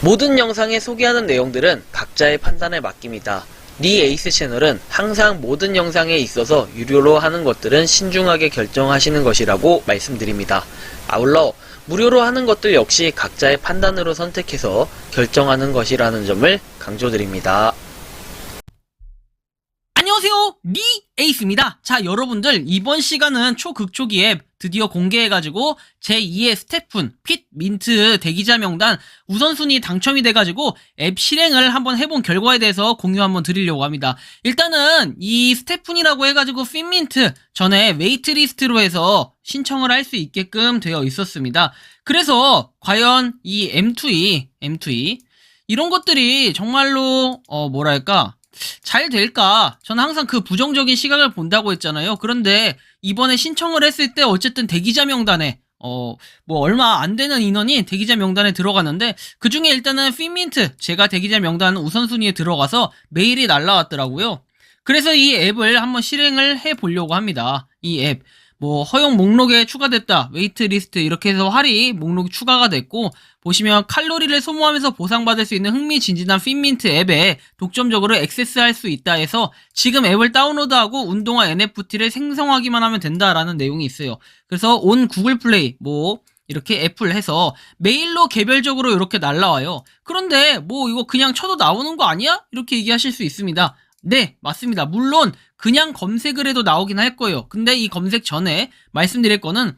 모든 영상에 소개하는 내용들은 각자의 판단에 맡깁니다. 니 에이스 채널은 항상 모든 영상에 있어서 유료로 하는 것들은 신중하게 결정하시는 것이라고 말씀드립니다. 아울러 무료로 하는 것들 역시 각자의 판단으로 선택해서 결정하는 것이라는 점을 강조드립니다. 안녕하세요, 니 에이스입니다. 자, 여러분들 이번 시간은 초극초기 앱 드디어 공개해가지고 제2의 스테픈 핏 민트 대기자 명단 우선순위 당첨이 돼가지고 앱 실행을 한번 해본 결과에 대해서 공유 한번 드리려고 합니다. 일단은 이 스테픈이라고 해가지고 핏민트 전에 웨이트리스트로 해서 신청을 할 수 있게끔 되어 있었습니다. 그래서 과연 이 M2E 이런 것들이 정말로 뭐랄까 잘 될까? 저는 항상 그 부정적인 시각을 본다고 했잖아요. 그런데 이번에 신청을 했을 때 어쨌든 대기자 명단에 뭐 얼마 안 되는 인원이 대기자 명단에 들어갔는데 그 중에 일단은 핏민트 제가 대기자 명단 우선순위에 들어가서 메일이 날라왔더라고요. 그래서 이 앱을 한번 실행을 해 보려고 합니다. 이 앱. 뭐 허용 목록에 추가됐다, 웨이트리스트 이렇게 해서 활이 목록이 추가가 됐고, 보시면 칼로리를 소모하면서 보상받을 수 있는 흥미진진한 핏민트 앱에 독점적으로 액세스할 수 있다 해서 지금 앱을 다운로드하고 운동화 NFT를 생성하기만 하면 된다라는 내용이 있어요. 그래서 온 구글 플레이 뭐 이렇게 애플 해서 메일로 개별적으로 이렇게 날라와요. 그런데 뭐 이거 그냥 쳐도 나오는 거 아니야? 이렇게 얘기하실 수 있습니다. 네, 맞습니다. 물론 그냥 검색을 해도 나오긴 할 거예요. 근데 이 검색 전에 말씀드릴 거는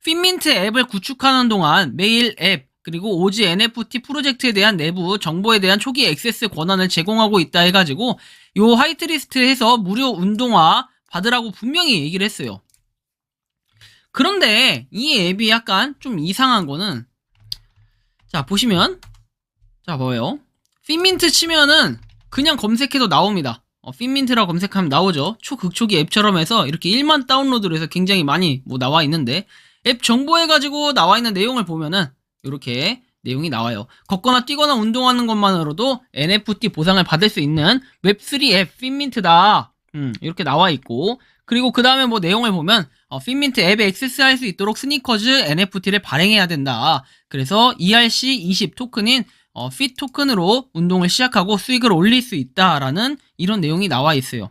핏민트 앱을 구축하는 동안 메일 앱 그리고 오지 NFT 프로젝트에 대한 내부 정보에 대한 초기 액세스 권한을 제공하고 있다 해가지고 요 화이트리스트에서 무료 운동화 받으라고 분명히 얘기를 했어요. 그런데 이 앱이 약간 좀 이상한 거는, 자 보시면, 자 뭐예요? 핏민트 치면은 그냥 검색해도 나옵니다. 핏민트라고 검색하면 나오죠. 초극초기 앱처럼 해서 이렇게 1만 다운로드를 해서 굉장히 많이 뭐 나와 있는데, 앱 정보해가지고 나와 있는 내용을 보면은 이렇게 내용이 나와요. 걷거나 뛰거나 운동하는 것만으로도 NFT 보상을 받을 수 있는 웹3 앱 핏민트다. 이렇게 나와 있고, 그리고 그 다음에 뭐 내용을 보면 핏민트 앱에 액세스할 수 있도록 스니커즈 NFT를 발행해야 된다. 그래서 ERC20 토큰인 핏 토큰으로 운동을 시작하고 수익을 올릴 수 있다라는 이런 내용이 나와 있어요.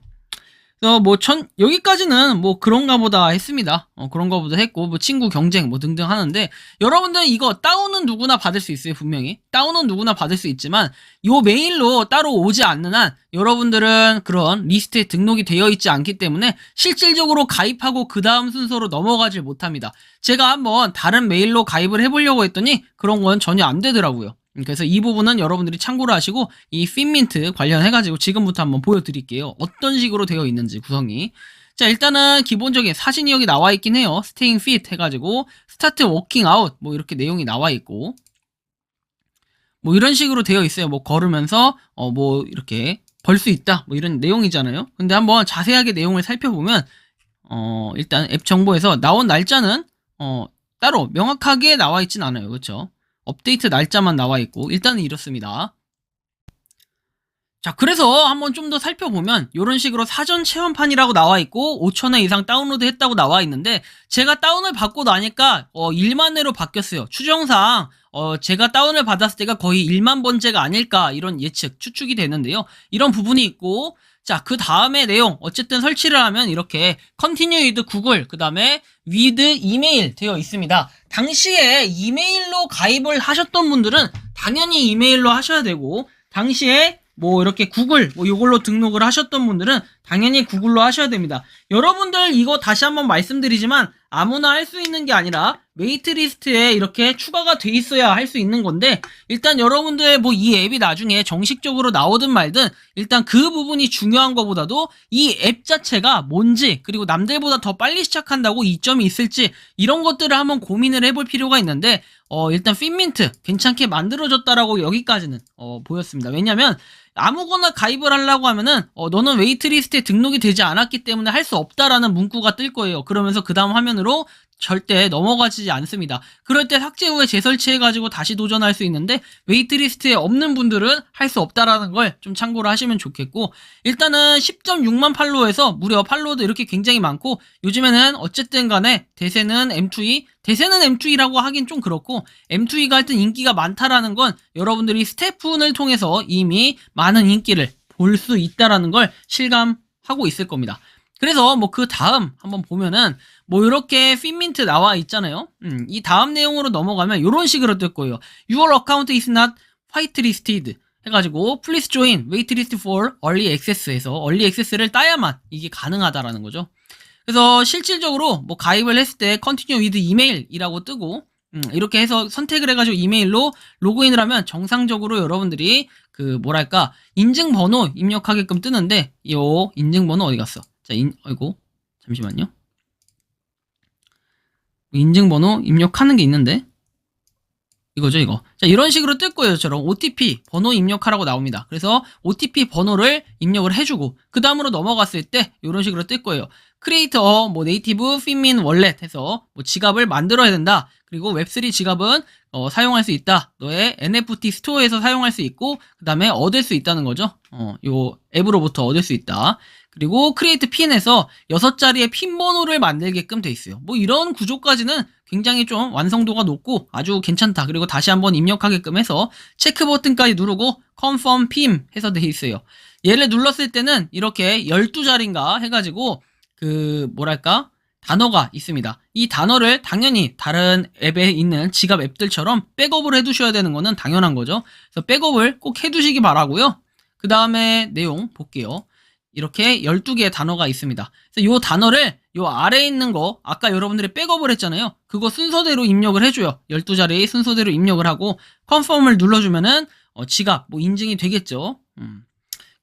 그래서 뭐 여기까지는 뭐 그런가 보다 했습니다. 그런가 보다 했고, 뭐 친구 경쟁 뭐 등등 하는데, 여러분들 이거 다운은 누구나 받을 수 있어요. 분명히 다운은 누구나 받을 수 있지만 요 메일로 따로 오지 않는 한 여러분들은 그런 리스트에 등록이 되어 있지 않기 때문에 실질적으로 가입하고 그 다음 순서로 넘어가질 못합니다. 제가 한번 다른 메일로 가입을 해보려고 했더니 그런 건 전혀 안 되더라고요. 그래서 이 부분은 여러분들이 참고를 하시고, 이 핏민트 관련해가지고 지금부터 한번 보여드릴게요. 어떤 식으로 되어 있는지 구성이. 자, 일단은 기본적인 사진이 여기 나와 있긴 해요. 스테잉 핏 해가지고 스타트 워킹 아웃 뭐 이렇게 내용이 나와 있고, 뭐 이런 식으로 되어 있어요. 뭐 걸으면서 뭐 이렇게 벌 수 있다 뭐 이런 내용이잖아요. 근데 한번 자세하게 내용을 살펴보면 일단 앱 정보에서 나온 날짜는 따로 명확하게 나와 있진 않아요. 그렇죠? 업데이트 날짜만 나와 있고, 일단은 이렇습니다. 자, 그래서 한번 좀 더 살펴보면 이런 식으로 사전 체험판이라고 나와 있고 5,000회 이상 다운로드 했다고 나와 있는데, 제가 다운을 받고 나니까 1만 회로 바뀌었어요. 추정상 제가 다운을 받았을 때가 거의 1만 번째가 아닐까 이런 예측 추측이 되는데요. 이런 부분이 있고, 자, 그 다음에 내용 어쨌든 설치를 하면 이렇게 continue with 구글 그 다음에 with 이메일 되어 있습니다. 당시에 이메일로 가입을 하셨던 분들은 당연히 이메일로 하셔야 되고, 당시에 뭐 이렇게 구글 뭐 이걸로 등록을 하셨던 분들은 당연히 구글로 하셔야 됩니다. 여러분들 이거 다시 한번 말씀드리지만 아무나 할 수 있는 게 아니라 웨이트리스트에 이렇게 추가가 돼 있어야 할 수 있는 건데, 일단 여러분들 뭐 이 앱이 나중에 정식적으로 나오든 말든 일단 그 부분이 중요한 것보다도 이 앱 자체가 뭔지, 그리고 남들보다 더 빨리 시작한다고 이점이 있을지 이런 것들을 한번 고민을 해볼 필요가 있는데, 일단 핏민트 괜찮게 만들어졌다라고 여기까지는 보였습니다. 왜냐면 아무거나 가입을 하려고 하면은 너는 웨이트리스트에 등록이 되지 않았기 때문에 할 수 없다라는 문구가 뜰 거예요. 그러면서 그 다음 화면으로 절대 넘어가지 않습니다. 그럴 때 삭제 후에 재설치해가지고 다시 도전할 수 있는데 웨이트리스트에 없는 분들은 할 수 없다라는 걸 좀 참고를 하시면 좋겠고, 일단은 10.6만 팔로워에서 무려 팔로워도 이렇게 굉장히 많고, 요즘에는 어쨌든 간에 대세는 M2E라고 하긴 좀 그렇고, M2E가 하여튼 인기가 많다라는 건 여러분들이 스태프분을 통해서 이미 많은 인기를 볼 수 있다라는 걸 실감하고 있을 겁니다. 그래서 뭐 그 다음 한번 보면은 뭐 이렇게 핀민트 나와 있잖아요. 이 다음 내용으로 넘어가면 이런 식으로 뜰 거예요. Your account is not whitelisted 해가지고 Please join waitlist for early access에서 early access를 따야만 이게 가능하다라는 거죠. 그래서 실질적으로 뭐 가입을 했을 때 continue with email이라고 뜨고, 이렇게 해서 선택을 해가지고 이메일로 로그인을 하면 정상적으로 여러분들이 그 뭐랄까 인증번호 입력하게끔 뜨는데, 요 인증번호 어디 갔어? 자, 아이고 잠시만요. 인증번호 입력하는 게 있는데 이거죠, 이거. 자, 이런 식으로 뜰 거예요. 저처럼 OTP 번호 입력하라고 나옵니다. 그래서 OTP 번호를 입력을 해주고 그 다음으로 넘어갔을 때 이런 식으로 뜰 거예요. Create a 뭐 네이티브 핀민 월렛 해서 뭐 지갑을 만들어야 된다. 그리고 웹3 지갑은 사용할 수 있다. 너의 NFT 스토어에서 사용할 수 있고 그 다음에 얻을 수 있다는 거죠. 요 앱으로부터 얻을 수 있다. 그리고 크리에이트 핀에서 6자리의 핀 번호를 만들게끔 돼 있어요. 뭐 이런 구조까지는 굉장히 좀 완성도가 높고 아주 괜찮다. 그리고 다시 한번 입력하게끔 해서 체크 버튼까지 누르고 confirm pin 해서 돼 있어요. 얘를 눌렀을 때는 이렇게 12자리인가 해가지고 그 뭐랄까 단어가 있습니다. 이 단어를 당연히 다른 앱에 있는 지갑 앱들처럼 백업을 해두셔야 되는 거는 당연한 거죠. 그래서 백업을 꼭 해두시기 바라고요. 그 다음에 내용 볼게요. 이렇게 12개의 단어가 있습니다. 그래서 요 단어를 요 아래에 있는 거 아까 여러분들이 백업을 했잖아요. 그거 순서대로 입력을 해줘요. 12자리 순서대로 입력을 하고 컨펌을 눌러주면은 지갑 뭐 인증이 되겠죠. 그러니까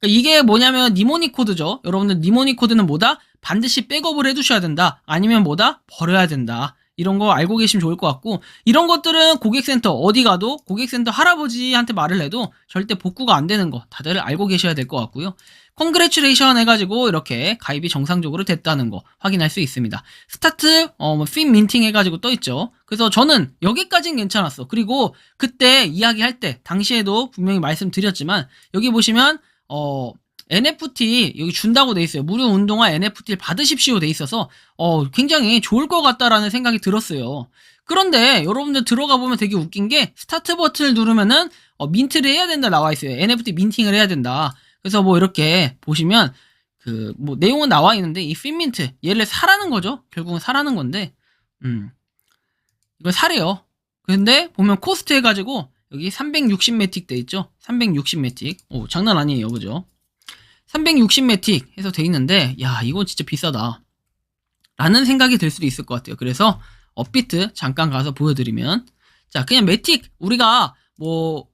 이게 뭐냐면 니모니 코드죠. 여러분들 니모니 코드는 뭐다? 반드시 백업을 해두셔야 된다. 아니면 뭐다? 버려야 된다. 이런 거 알고 계시면 좋을 것 같고, 이런 것들은 고객센터 어디 가도 고객센터 할아버지한테 말을 해도 절대 복구가 안 되는 거 다들 알고 계셔야 될 것 같고요. 컨그레츄레이션 해가지고 이렇게 가입이 정상적으로 됐다는 거 확인할 수 있습니다. 스타트 핀 민팅 해가지고 떠있죠. 그래서 저는 여기까지는 괜찮았어. 그리고 그때 이야기할 때 당시에도 분명히 말씀드렸지만 여기 보시면 NFT 여기 준다고 돼 있어요. 무료 운동화 NFT를 받으십시오 돼 있어서 굉장히 좋을 것 같다라는 생각이 들었어요. 그런데 여러분들 들어가 보면 되게 웃긴 게 스타트 버튼을 누르면은 민트를 해야 된다 나와 있어요. NFT 민팅을 해야 된다. 그래서 뭐 이렇게 보시면 그 뭐 내용은 나와 있는데 이 핀민트 얘를 사라는 거죠. 결국은 사라는 건데 이걸 사래요. 근데 보면 코스트 해가지고 여기 360 매틱 돼 있죠. 360 매틱. 오 장난 아니에요, 그죠? 360 매틱 해서 돼 있는데 야 이거 진짜 비싸다 라는 생각이 들 수도 있을 것 같아요. 그래서 업비트 잠깐 가서 보여드리면 자 그냥 매틱 우리가 뭐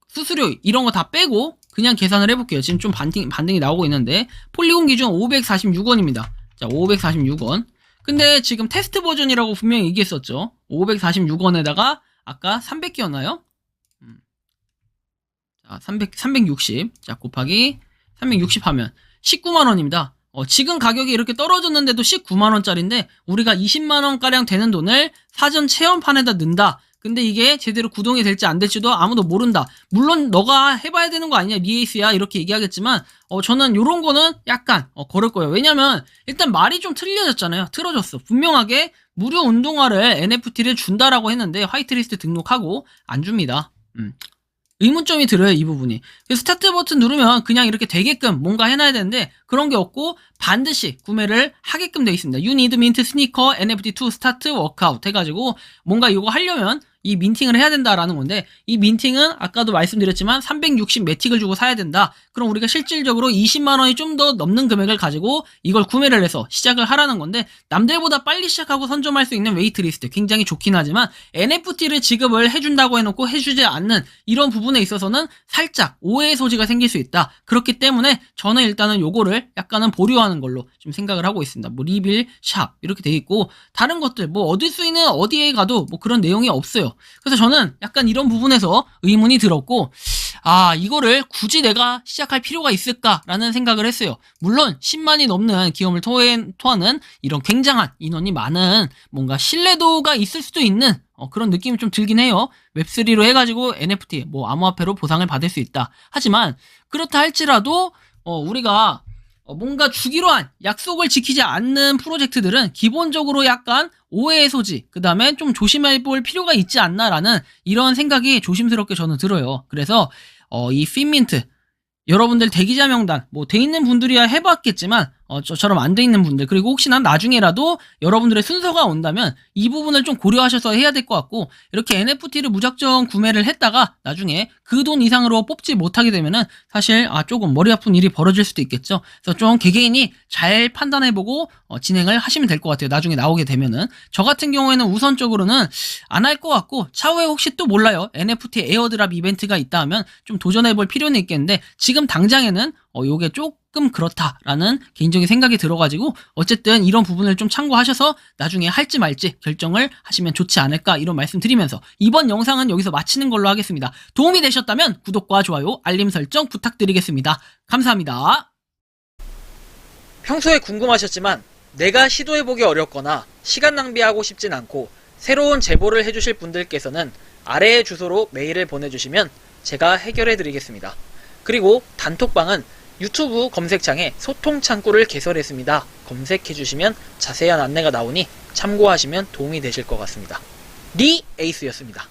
수수료 이런 거 다 빼고 그냥 계산을 해볼게요. 지금 좀 반등이 나오고 있는데 폴리곤 기준 546원입니다. 자 546원. 근데 지금 테스트 버전이라고 분명히 얘기했었죠. 546원에다가 아까 300개였나요? 자 360. 자 곱하기 360 하면 19만원입니다. 지금 가격이 이렇게 떨어졌는데도 19만원짜리인데 우리가 20만원가량 되는 돈을 사전 체험판에다 넣는다. 근데 이게 제대로 구동이 될지 안 될지도 아무도 모른다. 물론 너가 해봐야 되는 거 아니냐 리에이스야 이렇게 얘기하겠지만 저는 요런 거는 약간 걸을 거예요. 왜냐면 일단 말이 좀 틀어졌어. 분명하게 무료 운동화를 NFT를 준다라고 했는데 화이트리스트 등록하고 안 줍니다. 의문점이 들어요, 이 부분이. 그래서 스타트 버튼 누르면 그냥 이렇게 되게끔 뭔가 해놔야 되는데 그런 게 없고 반드시 구매를 하게끔 되어 있습니다. You need mint sneaker NFT to start workout 해가지고 뭔가 이거 하려면 이 민팅을 해야 된다라는 건데 이 민팅은 아까도 말씀드렸지만 360 매틱을 주고 사야 된다. 그럼 우리가 실질적으로 20만원이 좀 더 넘는 금액을 가지고 이걸 구매를 해서 시작을 하라는 건데 남들보다 빨리 시작하고 선점할 수 있는 웨이트리스트 굉장히 좋긴 하지만 NFT를 지급을 해준다고 해놓고 해주지 않는 이런 부분에 있어서는 살짝 오해의 소지가 생길 수 있다. 그렇기 때문에 저는 일단은 요거를 약간은 보류하는 걸로 좀 생각을 하고 있습니다. 뭐 리빌, 샵 이렇게 돼 있고 다른 것들 뭐 얻을 수 있는 어디에 가도 뭐 그런 내용이 없어요. 그래서 저는 약간 이런 부분에서 의문이 들었고 이거를 굳이 내가 시작할 필요가 있을까라는 생각을 했어요. 물론 10만이 넘는 기염을 토하는 이런 굉장한 인원이 많은 뭔가 신뢰도가 있을 수도 있는 그런 느낌이 좀 들긴 해요. 웹3로 해가지고 NFT, 뭐 암호화폐로 보상을 받을 수 있다. 하지만 그렇다 할지라도 우리가 뭔가 주기로 한 약속을 지키지 않는 프로젝트들은 기본적으로 약간 오해의 소지, 그 다음에 좀 조심해 볼 필요가 있지 않나라는 이런 생각이 조심스럽게 저는 들어요. 그래서 이 핀민트, 여러분들 대기자 명단, 뭐 돼 있는 분들이야 해봤겠지만 저처럼 안 돼 있는 분들, 그리고 혹시나 나중에라도 여러분들의 순서가 온다면 이 부분을 좀 고려하셔서 해야 될 것 같고, 이렇게 NFT를 무작정 구매를 했다가 나중에 그 돈 이상으로 뽑지 못하게 되면은 사실 조금 머리 아픈 일이 벌어질 수도 있겠죠. 그래서 좀 개개인이 잘 판단해보고 진행을 하시면 될 것 같아요. 나중에 나오게 되면은. 저 같은 경우에는 우선적으로는 안 할 것 같고, 차후에 혹시 또 몰라요, NFT 에어드랍 이벤트가 있다 하면 좀 도전해볼 필요는 있겠는데, 지금 당장에는 요게 조금 그렇다라는 개인적인 생각이 들어가지고, 어쨌든 이런 부분을 좀 참고하셔서 나중에 할지 말지 결정을 하시면 좋지 않을까, 이런 말씀 드리면서 이번 영상은 여기서 마치는 걸로 하겠습니다. 도움이 되셨다면 구독과 좋아요, 알림 설정 부탁드리겠습니다. 감사합니다. 평소에 궁금하셨지만 내가 시도해보기 어렵거나 시간 낭비하고 싶진 않고 새로운 제보를 해주실 분들께서는 아래의 주소로 메일을 보내주시면 제가 해결해드리겠습니다. 그리고 단톡방은 유튜브 검색창에 소통 창구를 개설했습니다. 검색해주시면 자세한 안내가 나오니 참고하시면 도움이 되실 것 같습니다. 리 에이스였습니다.